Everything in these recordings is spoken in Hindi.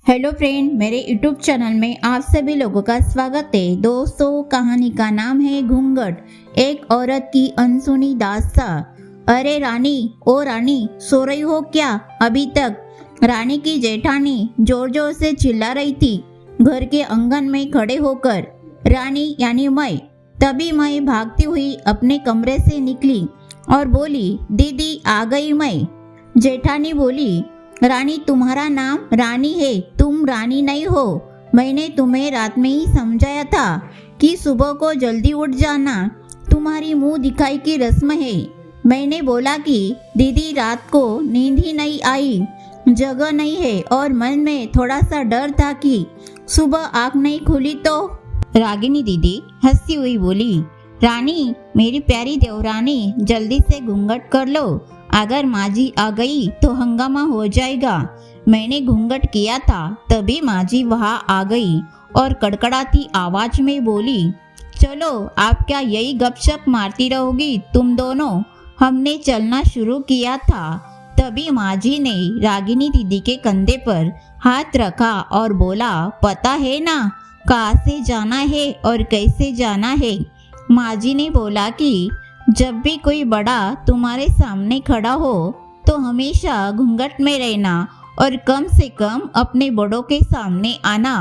हेलो फ्रेंड, मेरे यूट्यूब चैनल में आप सभी लोगों का स्वागत है। दोस्तों, कहानी का नाम है घूंघट। एक औरत की अनसुनी दास्तां। अरे रानी, ओ रानी, सो रही हो क्या अभी तक? रानी की जेठानी जोर जोर से चिल्ला रही थी घर के आंगन में खड़े होकर। रानी यानी मैं। तभी मैं भागती हुई अपने कमरे से निकली और बोली, दीदी आ गई मैं। जेठानी बोली, रानी तुम्हारा नाम रानी है, तुम रानी नहीं हो। मैंने तुम्हें रात में ही समझाया था कि सुबह को जल्दी उठ जाना, तुम्हारी मुंह दिखाई की रस्म है। मैंने बोला कि दीदी रात को नींद ही नहीं आई, जगह नहीं है और मन में थोड़ा सा डर था कि सुबह आँख नहीं खुली तो। रागिनी दीदी हंसती हुई बोली, रानी मेरी प्यारी देवरानी, जल्दी से घूंघट कर लो, अगर माजी आ गई तो हंगामा हो जाएगा। मैंने घूंघट किया था तभी माजी वहाँ आ गई और कड़कड़ाती आवाज में बोली, चलो आप क्या यही गपशप मारती रहोगी तुम दोनों? हमने चलना शुरू किया था। तभी माजी ने रागिनी दीदी के कंधे पर हाथ रखा और बोला, पता है ना कहाँ से जाना है और कैसे जाना है? माजी ने बोला कि जब भी कोई बड़ा तुम्हारे सामने खड़ा हो तो हमेशा घूंघट में रहना और कम से कम अपने बड़ों के सामने आना,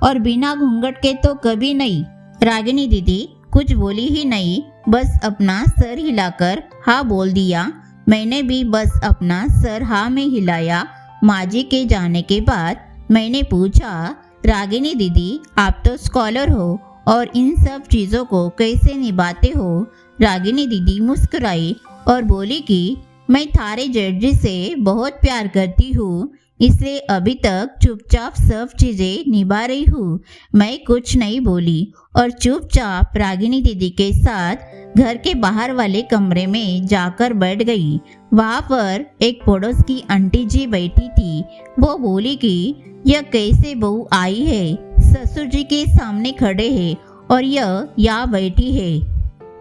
और बिना घूंघट के तो कभी नहीं। रागिनी दीदी कुछ बोली ही नहीं, बस अपना सर हिलाकर हाँ बोल दिया। मैंने भी बस अपना सर हाँ में हिलाया। माजी के जाने के बाद मैंने पूछा, रागिनी दीदी आप तो स्कॉलर हो और इन सब चीज़ों को कैसे निभाते हो? रागिनी दीदी मुस्कुराई और बोली कि मैं थारे जेठ से बहुत प्यार करती हूँ, इसलिए अभी तक चुपचाप सब चीज़ें निभा रही हूँ। मैं कुछ नहीं बोली और चुपचाप रागिनी दीदी के साथ घर के बाहर वाले कमरे में जाकर बैठ गई। वहाँ पर एक पड़ोस की आंटी जी बैठी थी। वो बोली कि यह कैसे बहू आई है, ससुर जी के सामने खड़े हैं और यह यहाँ बैठी है।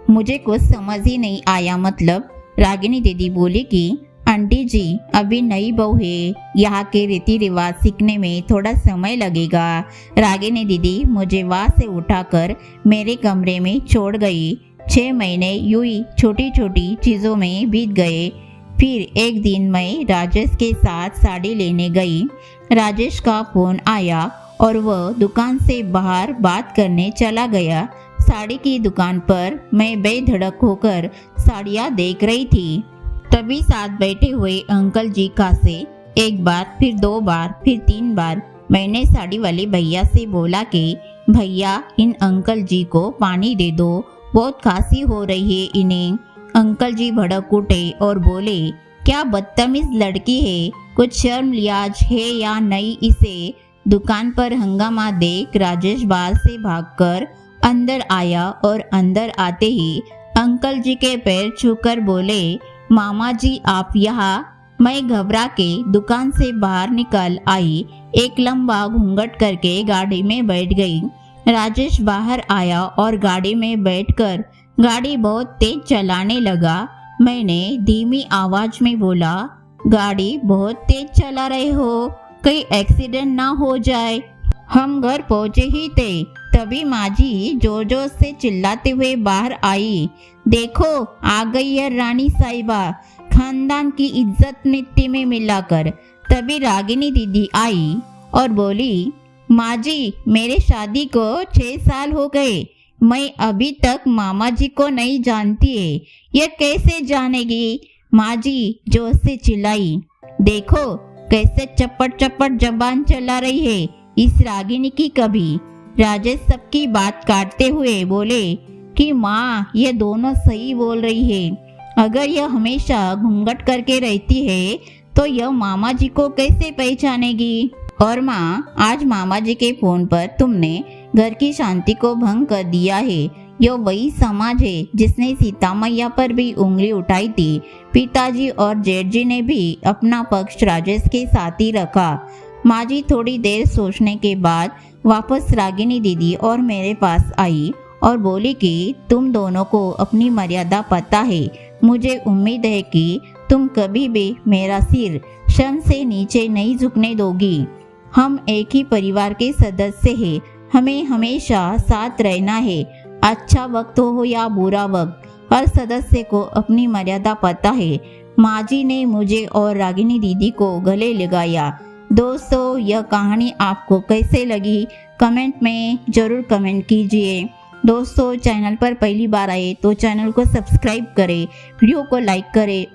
मुझे कुछ समझ ही नहीं आया। मतलब रागिनी दीदी बोली कि आंटी जी अभी नई बहू है, यहाँ के रीति रिवाज सीखने में थोड़ा समय लगेगा। रागिनी दीदी मुझे वहाँ से उठाकर मेरे कमरे में छोड़ गई। 6 महीने यूं ही छोटी छोटी चीज़ों में बीत गए। फिर एक दिन मैं राजेश के साथ साड़ी लेने गई। राजेश का फ़ोन आया और वह दुकान से बाहर बात करने चला गया। साड़ी की दुकान पर मैं बेधड़क होकर साड़ियाँ देख रही थी। तभी साथ बैठे हुए अंकल जी का से एक बार, फिर 2 बार, फिर 3 बार मैंने साड़ी वाले भैया से बोला कि भैया इन अंकल जी को पानी दे दो, बहुत खांसी हो रही है इन्हें। अंकल जी भड़क उठे और बोले, क्या बदतमीज लड़की है, कुछ शर्म लिहाज है या नहीं इसे? दुकान पर हंगामा देख राजेश बाहर से भागकर अंदर आया और अंदर आते ही अंकल जी के पैर छूकर बोले, मामा जी आप यहाँ? मैं घबरा के दुकान से बाहर निकल आई, एक लंबा घूंघट करके गाड़ी में बैठ गई। राजेश बाहर आया और गाड़ी में बैठकर गाड़ी बहुत तेज चलाने लगा। मैंने धीमी आवाज में बोला, गाड़ी बहुत तेज चला रहे हो, कहीं एक्सीडेंट ना हो जाए। हम घर पहुंचे ही थे तभी माजी जोर जोर से चिल्लाते हुए बाहर आई, देखो आ गई है रानी साहिबा, खानदान की इज्जत मिट्टी में मिलाकर। तभी रागिनी दीदी आई और बोली, माजी मेरे शादी को 6 साल हो गए, मैं अभी तक मामा जी को नहीं जानती है, यह कैसे जानेगी? माजी जोर से चिल्लाई, देखो कैसे चपट चपट जबान चला रही है इस रागिनी की कभी। राजेश सबकी बात काटते हुए बोले कि माँ ये दोनों सही बोल रही है, अगर यह हमेशा घूंघट करके रहती है तो यह मामा जी को कैसे पहचानेगी? और माँ आज मामा जी के फोन पर तुमने घर की शांति को भंग कर दिया है। यह वही समाज है जिसने सीता मैया पर भी उंगली उठाई थी। पिताजी और जेठ जी ने भी अपना पक्ष राजेश के साथ ही रखा। माँ जी थोड़ी देर सोचने के बाद वापस रागिनी दीदी और मेरे पास आई और बोली कि तुम दोनों को अपनी मर्यादा पता है, मुझे उम्मीद है कि तुम कभी भी मेरा सिर शर्म से नीचे नहीं झुकने दोगी। हम एक ही परिवार के सदस्य हैं। हमें हमेशा साथ रहना है। अच्छा वक्त हो या बुरा वक्त, हर सदस्य को अपनी मर्यादा पता है। माँ जी ने मुझे और रागिनी दीदी को गले लगाया। दोस्तों, यह कहानी आपको कैसे लगी कमेंट में ज़रूर कमेंट कीजिए। दोस्तों, चैनल पर पहली बार आए तो चैनल को सब्सक्राइब करें, वीडियो को लाइक करें